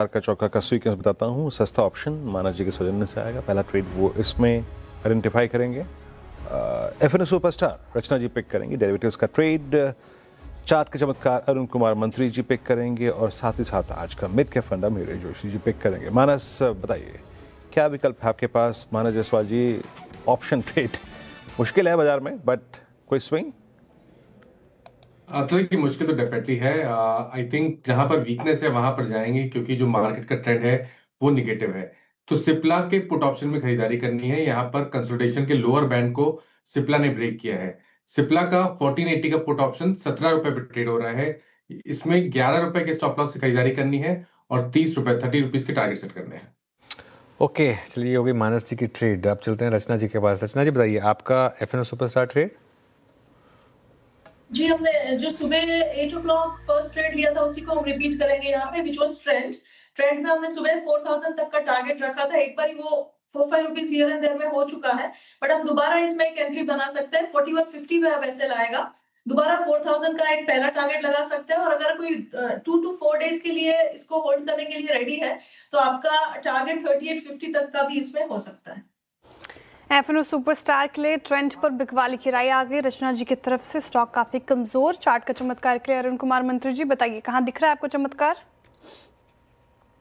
का चौका का सीक्वेंस बताता हूँ। सस्ता ऑप्शन माना जी के सौजन्य से आएगा। पहला ट्रेड वो इसमें आइडेंटिफाई करेंगे। एफएनओ सुपरस्टार रचना जी पिक करेंगे। डेरिवेटिव्स का ट्रेड चार्ट के चमत्कार अरुण कुमार मंत्री जी पिक करेंगे और साथ ही साथ आज का मिड के फंडा मयूरेश जोशी जी पिक करेंगे। मानस बताइए क्या विकल्प है आपके पास? मानस जायसवाल जी, ऑप्शन ट्रेड मुश्किल है बाजार में, बट कोई स्विंग? तो देखिए मुश्किल तो डेफिनेटली है। आई थिंक जहां पर वीकनेस है वहां पर जाएंगे, क्योंकि जो मार्केट का ट्रेंड है वो निगेटिव है। तो सिप्ला के पुट ऑप्शन में खरीदारी करनी है। यहाँ पर कंसोलिडेशन के लोअर बैंड को सिप्ला ने ब्रेक किया है। सिप्ला का 1480 का पुट ऑप्शन 17 रुपए पे ट्रेड हो रहा है। इसमें 11 रुपए के स्टॉप लॉस से खरीदारी करनी है और 30 रुपए 30 रुपीज के टारगेट सेट करने हैं। ओके, चलिए हो गई मानस जी की ट्रेड। अब चलते हैं रचना जी के पास। रचना जी बताइए आपका एफएनओ सुपरस्टार ट्रेड। जी, हमने जो सुबह 8 o'clock फर्स्ट ट्रेड लिया था उसी को हम रिपीट करेंगे यहाँ पे, विच वाज ट्रेंड में हमने सुबह 4000 तक का टारगेट रखा था। एक बार वो 4-5 रुपीज हियर एंड देयर में हो चुका है, बट हम दोबारा इसमें एक एंट्री बना सकते हैं। 4150 पे अब ऐसे लाएगा, दोबारा 4000 का एक पहला टारगेट लगा सकते हैं। और अगर कोई 2 to 4 डेज के लिए इसको होल्ड करने के लिए रेडी है तो आपका टारगेट 3850 तक का भी इसमें हो सकता है। एफएनओ सुपरस्टार के लिए ट्रेंड पर बिकवाली की राय आ गई रचना जी की तरफ से। स्टॉक काफी कमजोर। चार्ट का चमत्कार के लिए अरुण कुमार मंत्री जी बताइए कहां दिख रहा है आपको चमत्कार?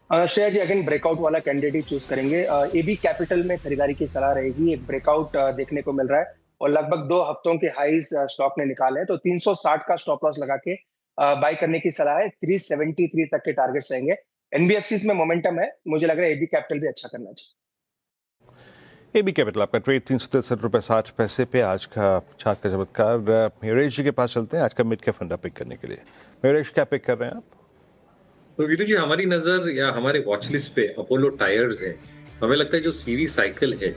श्रेया जी अगेन ब्रेकआउट वाला कैंडिडेट ही चूज करेंगे। एबी कैपिटल में खरीदारी की सलाह रहेगी। एक ब्रेकआउट देखने को मिल रहा है और लगभग 2 हफ्तों के हाईज स्टॉक ने निकाले हैं, तो 360 का स्टॉप लॉस लगा के बाय करने की सलाह है। 373 तक के टारगेट्स रहेंगे। एनबीएफसीज में मोमेंटम है, मुझे लग रहा है एबी कैपिटल भी अच्छा करना चाहिए। एबी कैपिटल आपका ट्रेड 363 रुपये 60 पैसे पे। आज का चार्ट का चमत्कार मयूरेश जी के पास चलते हैं आज का मिड के फंडा पिक करने के लिए। मयूरेश क्या पिक कर रहे हैं आप? तो विदु जी, हमारी नजर या हमारे वॉच लिस्ट पे अपोलो टायर्स है। हमें लगता है जो सीवी साइकिल है,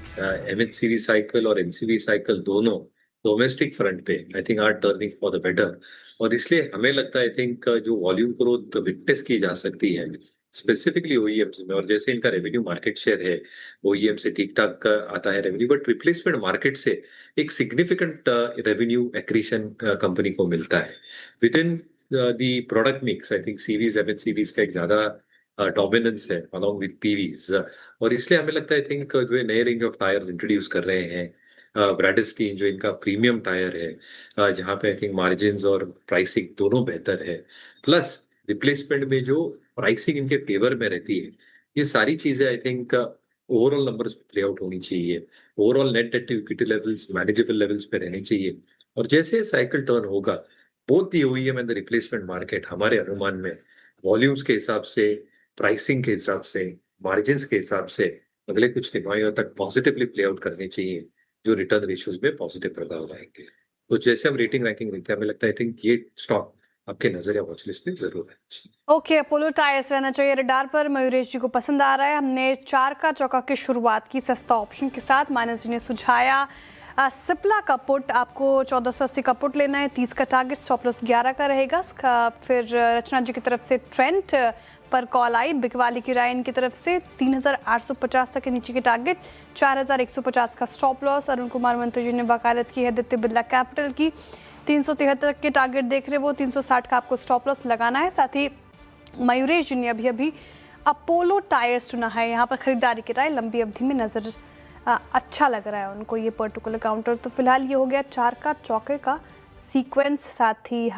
एमएच सीवी साइकिल और एनसीवी साइकिल दोनों डोमेस्टिक फ्रंट पे I think are turning for the better. और इसलिए हमें लगता है आई थिंक जो वॉल्यूम ग्रोथ विटनेस की जा सकती है स्पेसिफिकली ओईएम में, और जैसे इनका रेवेन्यू मार्केट शेयर है ओईएम से ठीक ठाक आता है रेवेन्यू, बट रिप्लेसमेंट मार्केट से एक सिग्निफिकेंट रेवेन्यू एक्रीशन कंपनी को मिलता है with in the product mix. I think series MH series का एक ज्यादा डोमिनेंस है अलॉन्ग विद पीवीज, और इसलिए हमें लगता है आई थिंक जो है नए रेंज ऑफ टायर्स इंट्रोड्यूस कर रहे हैं। ब्राडिस्टीन जो इनका प्रीमियम टायर है, जहाँ पे आई थिंक मार्जिन और प्राइसिंग दोनों बेहतर है, प्लस रिप्लेसमेंट में जो प्राइसिंग इनके फेवर में रहती है, ये सारी चीजें I think overall numbers play out होनी चाहिए। Overall net debt to equity levels manageable levels पे रहने चाहिए। और जैसे साइकिल टर्न होगा both the OEM and the replacement market हमारे अनुमान में वॉल्यूम्स के हिसाब से, प्राइसिंग के हिसाब से, मार्जिन के हिसाब से अगले कुछ तिमाहियों तक पॉजिटिवली प्ले आउट करने चाहिए, जो रिटर्न रेशियोज में पॉजिटिव प्रभाव लाएंगे। तो जैसे हम रेटिंग रैंकिंग देखते हैं, हमें लगता है आई थिंक ये स्टॉक आपके नजर या वॉच लिस्ट में जरूर है। ओके, अपोलो टायर्स रहना चाहिए रडार पर। मयूरेश जी को पसंद आ रहा है। हमने 4 का चौका की शुरुआत की सस्ता ऑप्शन के साथ। मानस जी ने सुझाया सिप्ला का पुट आपको 1480 का पुट लेना है। 30 का टारगेट, स्टॉप लॉस 11 का रहेगा। फिर रचना जी की तरफ से ट्रेंड पर कॉल आई। बिकवाली की राय इनकी तरफ से 3850 तक के नीचे के टारगेट, 4150 का स्टॉप लॉस। अरुण कुमार मंत्री जी ने वकालत की है आदित्य बिरला कैपिटल की। 373 के टारगेट देख रहे वो 360 का आपको स्टॉप लॉस लगाना है। साथ ही मयूरेश जी ने अभी अपोलो टायर्स चुना है। यहाँ पर खरीदारी की राय लंबी अवधि में नजर अच्छा लग रहा है उनको ये पर्टिकुलर काउंटर। तो फिलहाल ये हो गया 4 का चौके का सीक्वेंस। साथ ही